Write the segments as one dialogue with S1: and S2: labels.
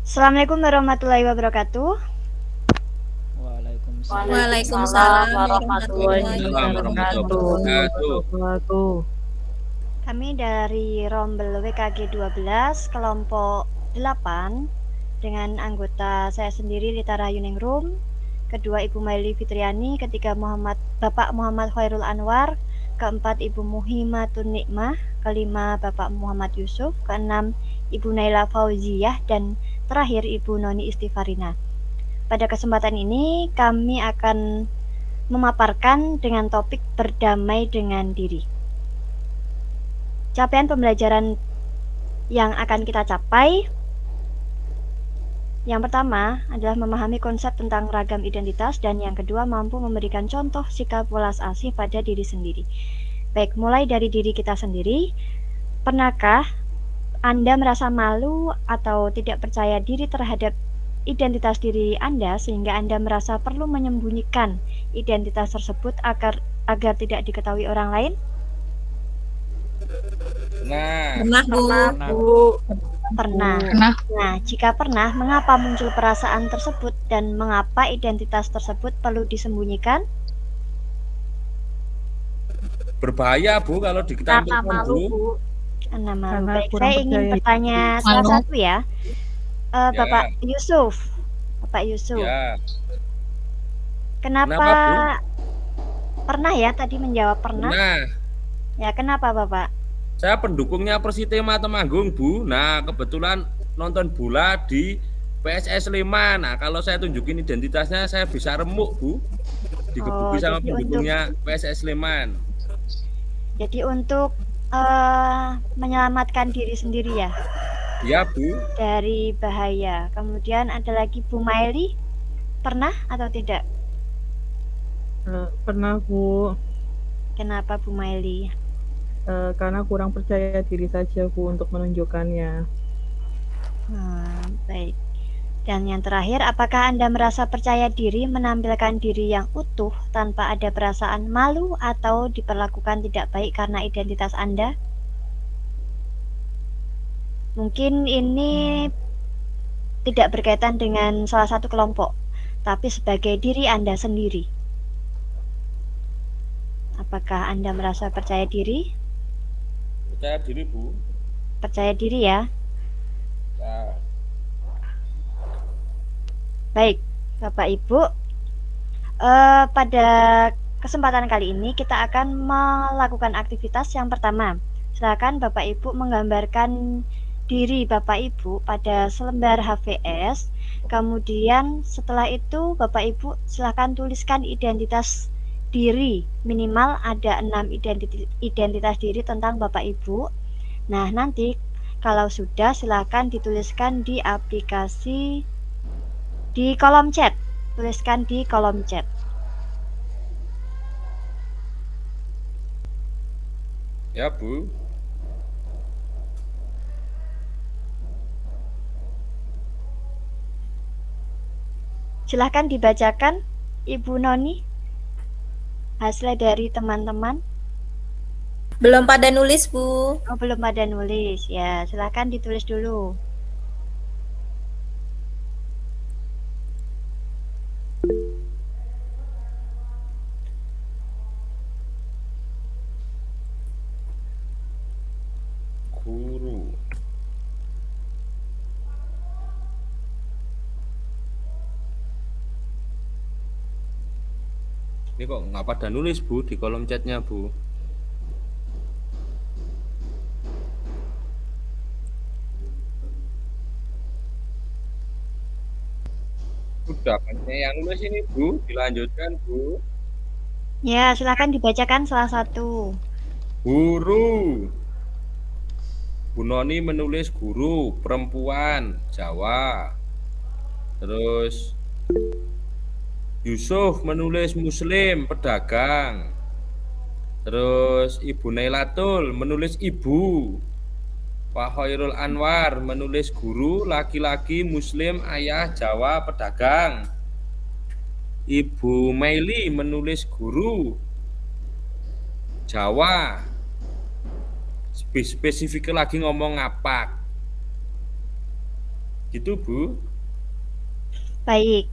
S1: Assalamualaikum warahmatullahi wabarakatuh.
S2: Waalaikumsalam
S3: warahmatullahi
S2: warahmatullahi
S3: wabarakatuh.
S2: wabarakatuh.
S1: Kami dari Rombel WKG 12 kelompok 8 dengan anggota saya sendiri Rita Rahayuningrum, kedua Ibu Maili Fitriani, ketiga Bapak Muhammad Khairul Anwar, keempat Ibu Muhimatun Nikmah, kelima Bapak Muhammad Yusuf, keenam Ibu Naila Fauziyah, dan terakhir Ibu Noni Istifarina. Pada kesempatan ini kami akan memaparkan dengan topik berdamai dengan diri. Capaian pembelajaran yang akan kita capai, yang pertama adalah memahami konsep tentang ragam identitas, dan yang kedua mampu memberikan contoh sikap welas asih pada diri sendiri. Baik, mulai dari diri kita sendiri. Pernahkah Anda merasa malu atau tidak percaya diri terhadap identitas diri Anda sehingga Anda merasa perlu menyembunyikan identitas tersebut agar tidak diketahui orang lain?
S2: Pernah, Bu.
S1: Pernah. Nah, jika pernah, mengapa muncul perasaan tersebut dan mengapa identitas tersebut perlu disembunyikan?
S3: Berbahaya, Bu, kalau ditampilkan, Bu.
S1: Karena malu.
S2: Karena
S1: Baik,
S2: kurang
S1: saya ingin
S2: percaya
S1: bertanya salah satu ya. Bapak Yusuf. Bapak Yusuf.
S3: Ya.
S1: Kenapa
S3: Bu?
S1: Pernah ya tadi menjawab pernah?
S3: Pernah.
S1: Ya, kenapa Bapak?
S3: Saya pendukungnya Persitema Temanggung, Bu. Nah, kebetulan nonton bola di PSS Sleman. Nah, kalau saya tunjukin identitasnya, saya bisa remuk, Bu. Digebuki sama pendukungnya PSS Sleman.
S1: Jadi untuk menyelamatkan diri sendiri ya?
S3: Iya, Bu.
S1: Dari bahaya. Kemudian ada lagi Bu Maili. Pernah atau tidak?
S2: Pernah, Bu.
S1: Kenapa Bu Maili?
S2: Karena kurang percaya diri saja, Bu, untuk menunjukkannya.
S1: Baik. Dan yang terakhir, apakah Anda merasa percaya diri menampilkan diri yang utuh tanpa ada perasaan malu atau diperlakukan tidak baik karena identitas Anda? Mungkin ini tidak berkaitan dengan salah satu kelompok, tapi sebagai diri Anda sendiri. Apakah Anda merasa percaya diri?
S3: Percaya diri, Bu.
S1: Percaya diri ya?
S3: Ya.
S1: Baik, Bapak Ibu. Pada kesempatan kali ini kita akan melakukan aktivitas yang pertama. Silakan Bapak Ibu menggambarkan diri Bapak Ibu pada selembar HVS. Kemudian setelah itu Bapak Ibu silakan tuliskan identitas diri, minimal ada 6 identitas diri tentang Bapak Ibu. Nah, nanti kalau sudah silakan dituliskan di aplikasi di kolom chat. Tuliskan di kolom chat.
S3: Ya, Bu.
S1: Silahkan dibacakan, Ibu Noni, hasil dari teman-teman.
S4: Belum pada nulis, Bu.
S1: Oh, belum pada nulis. Ya, silahkan ditulis dulu.
S3: Guru. Ini kok nggak pada nulis, Bu, di kolom chatnya, Bu. Udah banyak yang nulis ini, Bu. Dilanjutkan, Bu.
S1: Ya, silahkan dibacakan salah satu.
S3: Guru. Bu Noni menulis guru, perempuan, Jawa. Terus Yusuf menulis muslim, pedagang. Terus Ibu Nailatul menulis ibu. Pak Khairul Anwar menulis guru, laki-laki, muslim, ayah, Jawa, pedagang. Ibu Maili menulis guru, Jawa. Spesifik lagi ngomong ngapak. Gitu, Bu.
S1: Baik,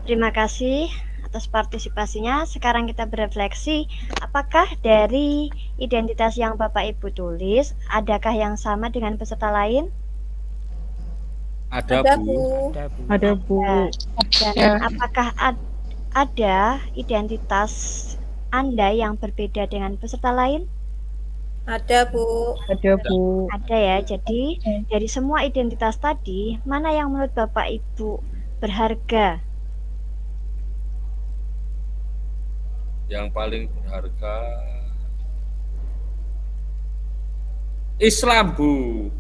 S1: terima kasih atas partisipasinya. Sekarang kita berefleksi, apakah dari identitas yang Bapak Ibu tulis, adakah yang sama dengan peserta lain?
S3: Ada,
S4: Ada,
S3: Bu.
S4: Bu.
S2: Ada, Bu.
S1: Dan apakah ada identitas Anda yang berbeda dengan peserta lain?
S4: Ada, Bu.
S2: Ada, Bu.
S1: Ada ya, jadi dari semua identitas tadi, mana yang menurut Bapak Ibu berharga?
S3: Yang paling berharga Islam, Bu.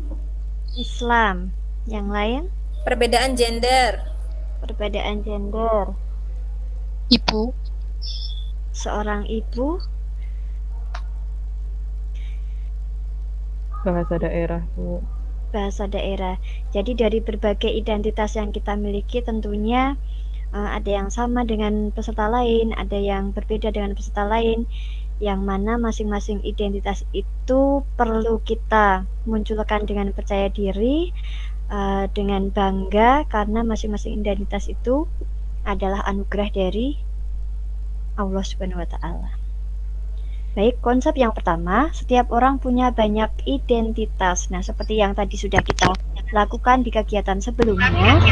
S1: Islam. Yang lain?
S4: Perbedaan gender.
S1: Perbedaan gender.
S5: Ibu.
S1: Seorang ibu.
S2: Bahasa daerah, Bu.
S1: Bahasa daerah. Jadi dari berbagai identitas yang kita miliki tentunya ada yang sama dengan peserta lain, ada yang berbeda dengan peserta lain, yang mana masing-masing identitas itu perlu kita munculkan dengan percaya diri, dengan bangga, karena masing-masing identitas itu adalah anugerah dari Allah Subhanahu wa Ta'ala. Baik, konsep yang pertama, setiap orang punya banyak identitas. Nah, seperti yang tadi sudah kita lakukan di kegiatan sebelumnya,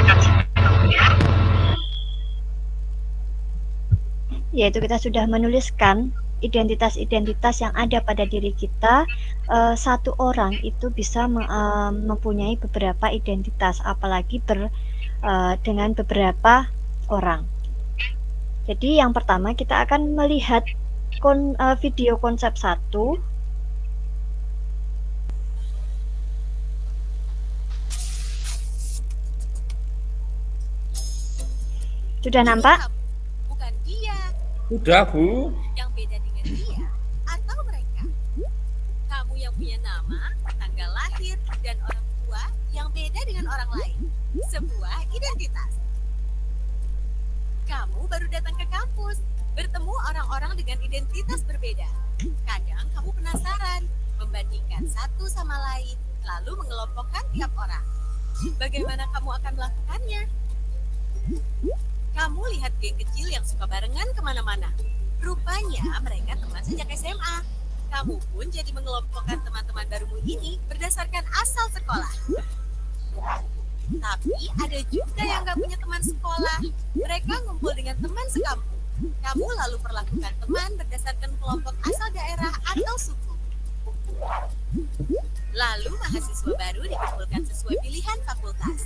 S1: yaitu kita sudah menuliskan identitas-identitas yang ada pada diri kita. Satu orang itu bisa mempunyai beberapa identitas, apalagi dengan beberapa orang. Jadi yang pertama kita akan melihat video konsep 1. Sudah nampak?
S6: Bukan dia
S3: Udah, Bu.
S6: yang beda dengan dia atau mereka. Kamu yang punya nama, tanggal lahir, dan orang tua yang beda dengan orang lain. Sebuah identitas. Kamu baru datang ke kampus, bertemu orang-orang dengan identitas berbeda. Kadang kamu penasaran, membandingkan satu sama lain, lalu mengelompokkan tiap orang. Bagaimana kamu akan melakukannya? Kamu lihat geng kecil yang suka barengan kemana-mana. Rupanya mereka teman sejak SMA. Kamu pun jadi mengelompokkan teman-teman barumu ini berdasarkan asal sekolah. Tapi ada juga yang gak punya teman sekolah. Mereka ngumpul dengan teman sekampung. Kamu lalu perlakukan teman berdasarkan kelompok asal daerah atau suku. Lalu mahasiswa baru dikumpulkan sesuai pilihan fakultas.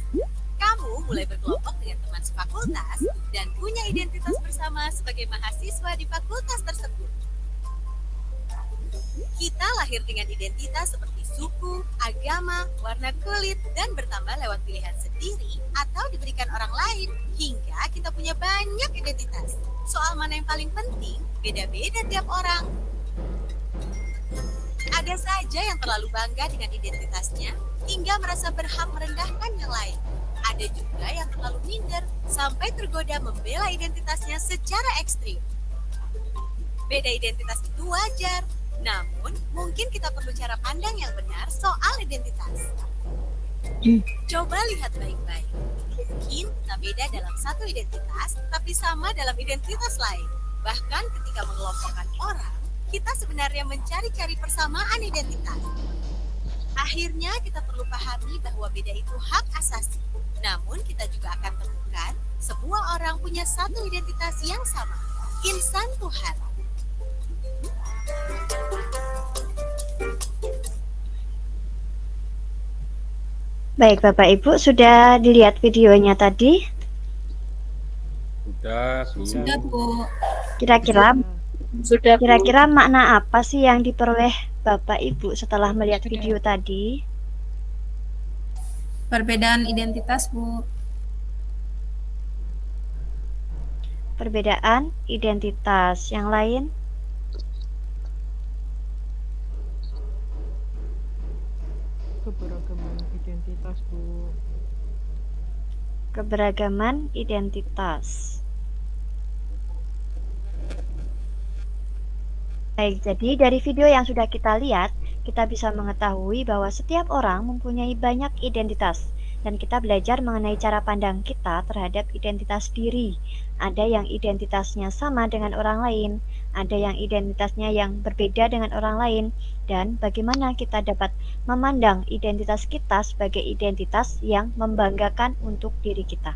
S6: Kamu mulai berkelompok dengan teman sefakultas dan punya identitas bersama sebagai mahasiswa di fakultas tersebut. Kita lahir dengan identitas seperti suku, agama, warna kulit, dan bertambah lewat pilihan sendiri atau diberikan orang lain hingga kita punya banyak identitas. Soal mana yang paling penting, beda-beda tiap orang. Ada saja yang terlalu bangga dengan identitasnya hingga merasa berhak merendahkan yang lain. Ada juga yang terlalu minder sampai tergoda membela identitasnya secara ekstrim. Beda identitas itu wajar, namun mungkin kita perlu cara pandang yang benar soal identitas. Coba lihat baik-baik. Mungkin kita beda dalam satu identitas, tapi sama dalam identitas lain. Bahkan ketika mengelompokkan orang, kita sebenarnya mencari-cari persamaan identitas. Akhirnya kita perlu pahami bahwa beda itu hak asasi. Namun kita juga akan temukan semua orang punya satu identitas yang sama, insan Tuhan.
S1: Baik, Bapak Ibu, sudah dilihat videonya tadi?
S3: Udah, Bu.
S4: Sudah, Bu.
S1: Kira-kira makna apa sih yang diperoleh Bapak Ibu setelah melihat video tadi?
S4: Perbedaan identitas, Bu.
S1: Perbedaan identitas. Yang lain?
S2: Keberagaman identitas, Bu.
S1: Keberagaman identitas. Baik, jadi dari video yang sudah kita lihat, kita bisa mengetahui bahwa setiap orang mempunyai banyak identitas. Dan kita belajar mengenai cara pandang kita terhadap identitas diri. Ada yang identitasnya sama dengan orang lain, ada yang identitasnya yang berbeda dengan orang lain, dan bagaimana kita dapat memandang identitas kita sebagai identitas yang membanggakan untuk diri kita.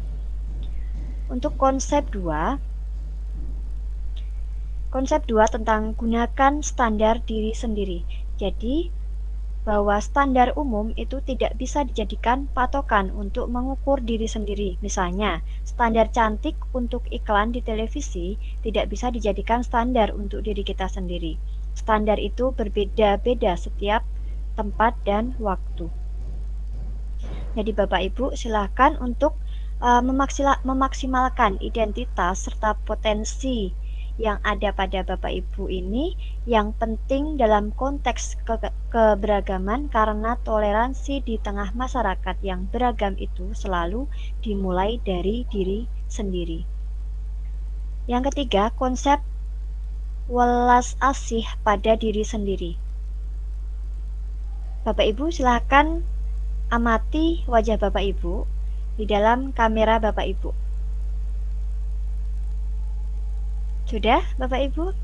S1: Untuk konsep 2 tentang gunakan standar diri sendiri. Jadi, bahwa standar umum itu tidak bisa dijadikan patokan untuk mengukur diri sendiri. Misalnya, standar cantik untuk iklan di televisi tidak bisa dijadikan standar untuk diri kita sendiri. Standar itu berbeda-beda setiap tempat dan waktu. Jadi Bapak Ibu silakan untuk memaksimalkan identitas serta potensi yang ada pada Bapak Ibu ini yang penting dalam konteks keberagaman, karena toleransi di tengah masyarakat yang beragam itu selalu dimulai dari diri sendiri. Yang ketiga, konsep welas asih pada diri sendiri. Bapak Ibu silakan amati wajah Bapak Ibu di dalam kamera Bapak Ibu. Sudah, Bapak Ibu?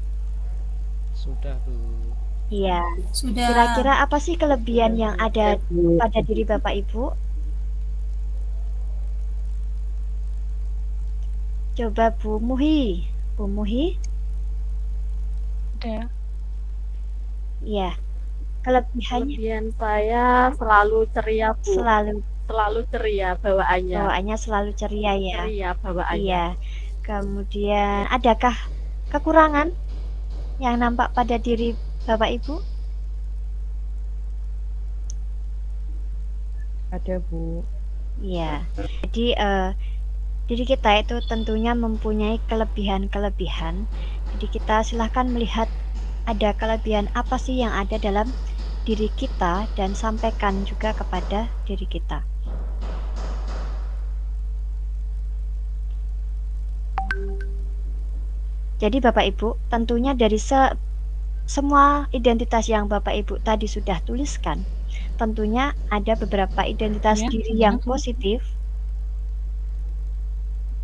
S7: Sudah, Bu.
S1: Iya.
S4: Sudah.
S1: Kira-kira apa sih kelebihan yang ada pada diri Bapak Ibu? Coba Bu Muhi. Bu Muhi?
S5: Ada.
S1: Iya. Kelebihannya
S8: Kelebihan saya selalu ceria, Bu.
S1: selalu
S8: ceria bawaannya.
S1: bawaannya selalu ceria ya.
S8: Ceria bawaannya.
S1: Iya. Kemudian adakah kekurangan yang nampak pada diri Bapak Ibu?
S2: Ada, Bu.
S1: Iya. Jadi diri kita itu tentunya mempunyai kelebihan-kelebihan. Jadi kita silahkan melihat ada kelebihan apa sih yang ada dalam diri kita dan sampaikan juga kepada diri kita. Jadi Bapak Ibu, tentunya dari semua identitas yang Bapak Ibu tadi sudah tuliskan, tentunya ada beberapa identitas
S5: Ya,
S1: diri yang
S5: betul.
S1: positif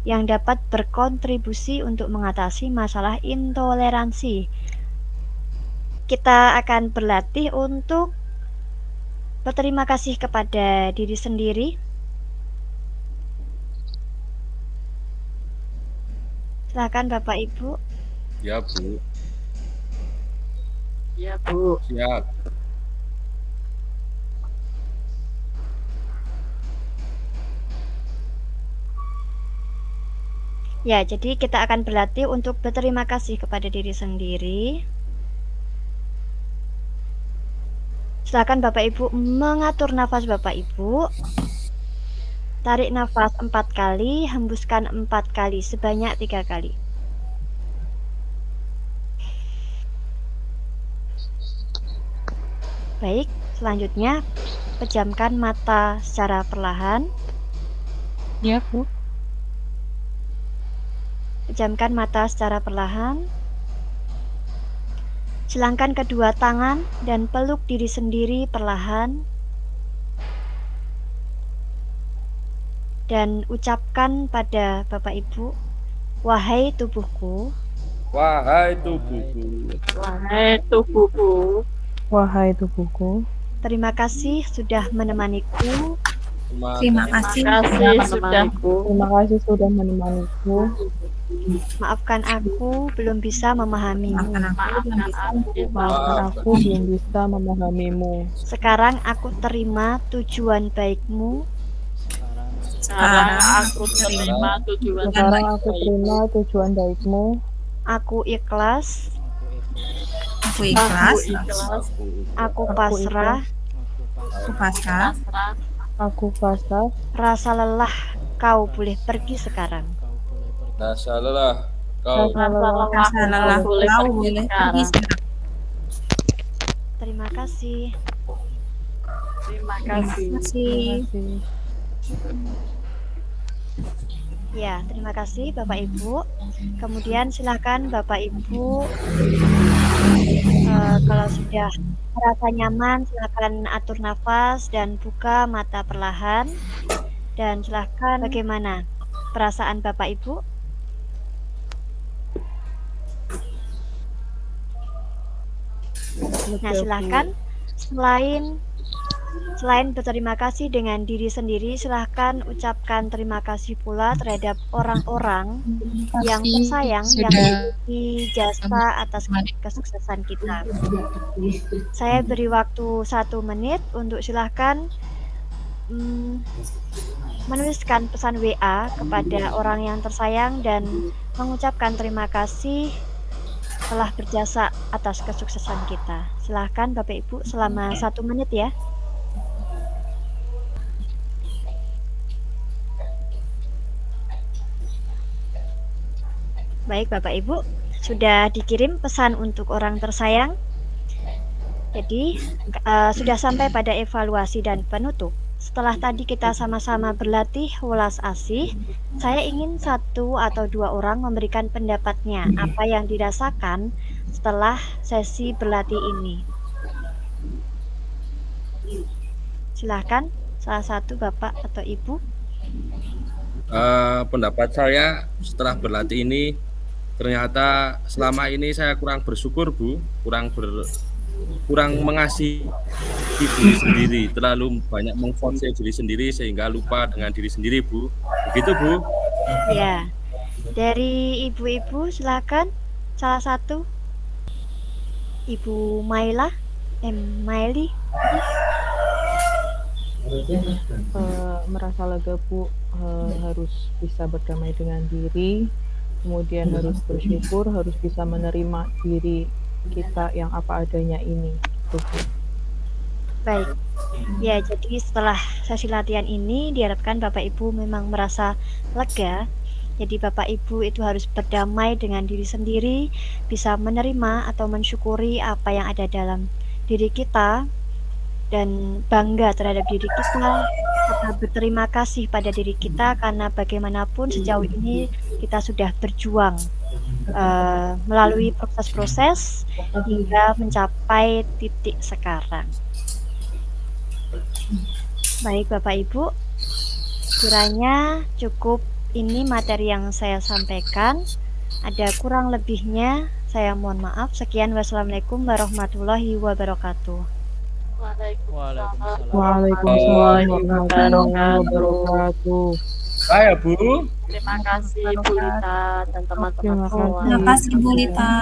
S1: yang dapat berkontribusi untuk mengatasi masalah intoleransi. Kita akan berlatih untuk berterima kasih kepada diri sendiri. Silakan Bapak Ibu.
S3: Ya, Bu.
S8: Iya, Bu.
S3: Siap.
S1: Ya, jadi kita akan berlatih untuk berterima kasih kepada diri sendiri. Silakan Bapak Ibu mengatur nafas Bapak Ibu. Tarik nafas 4 kali, hembuskan 4 kali, sebanyak 3 kali. Baik, selanjutnya pejamkan mata secara perlahan.
S5: Ya, Bu.
S1: Pejamkan mata secara perlahan. Silangkan kedua tangan dan peluk diri sendiri perlahan. Dan ucapkan pada Bapak Ibu, wahai tubuhku,
S3: Wahai tubuhku,
S8: Wahai tubuhku,
S2: Wahai tubuhku,
S1: terima kasih sudah menemaniku.
S4: Terima kasih.
S2: terima kasih sudah menemaniku.
S1: Maafkan aku belum bisa memahamimu.
S2: Maafkan aku belum bisa memahamimu.
S1: Sekarang aku terima tujuan baikmu.
S8: Sekarang aku terima tujuan
S2: Sekarang aku terima tujuan baikmu.
S1: Aku ikhlas.
S4: Aku ikhlas.
S1: Aku pasrah.
S4: Aku pasrah.
S2: Aku pasrah.
S1: Rasa lelah kau boleh pergi sekarang.
S3: rasa lelah kau
S2: Rasa lelah
S4: Rasa lelah
S8: boleh
S4: kau
S8: pergi
S4: boleh
S8: sekarang.
S4: pergi sekarang.
S1: Terima kasih.
S8: Terima
S4: Terima
S8: kasih.
S4: kasih.
S2: kasih.
S1: Ya, terima kasih Bapak Ibu. Kemudian silakan Bapak Ibu kalau sudah merasa nyaman silakan atur nafas dan buka mata perlahan. Dan silahkan bagaimana perasaan Bapak Ibu? Nah, silahkan selain berterima kasih dengan diri sendiri, silahkan ucapkan terima kasih pula terhadap orang-orang yang tersayang yang memberi jasa atas kesuksesan kita. Saya beri waktu 1 menit untuk silahkan menuliskan pesan WA kepada orang yang tersayang dan mengucapkan terima kasih telah berjasa atas kesuksesan kita. Silahkan Bapak Ibu selama 1 menit ya. Baik Bapak Ibu, sudah dikirim pesan untuk orang tersayang. Jadi sudah sampai pada evaluasi dan penutup. Setelah tadi kita sama-sama berlatih welas asih, saya ingin 1 atau 2 orang memberikan pendapatnya apa yang dirasakan setelah sesi berlatih ini. Silahkan salah satu Bapak atau Ibu.
S3: Pendapat saya setelah berlatih ini, ternyata selama ini saya kurang bersyukur Bu, kurang mengasihi diri sendiri, terlalu banyak mengforce diri sendiri sehingga lupa dengan diri sendiri Bu. Begitu Bu.
S1: Ya, dari ibu-ibu silakan salah satu. Ibu Maila, Maili.
S2: Merasa lega Bu, harus bisa berdamai dengan diri, kemudian harus bersyukur, harus bisa menerima diri kita yang apa adanya ini.
S1: Baik, ya jadi setelah sesi latihan ini diharapkan Bapak Ibu memang merasa lega. Jadi Bapak Ibu itu harus berdamai dengan diri sendiri, bisa menerima atau mensyukuri apa yang ada dalam diri kita dan bangga terhadap diri kita, serta berterima kasih pada diri kita karena bagaimanapun sejauh ini kita sudah berjuang melalui proses-proses hingga mencapai titik sekarang. Baik Bapak Ibu, kiranya cukup ini materi yang saya sampaikan. Ada kurang lebihnya saya mohon maaf. Sekian, wassalamualaikum warahmatullahi wabarakatuh.
S2: Waalaikumsalam warahmatullahi wabarakatuh.
S3: Saya Bu.
S8: Terima kasih Bu Lita dan teman-teman semua.
S4: Terima kasih Bu Lita.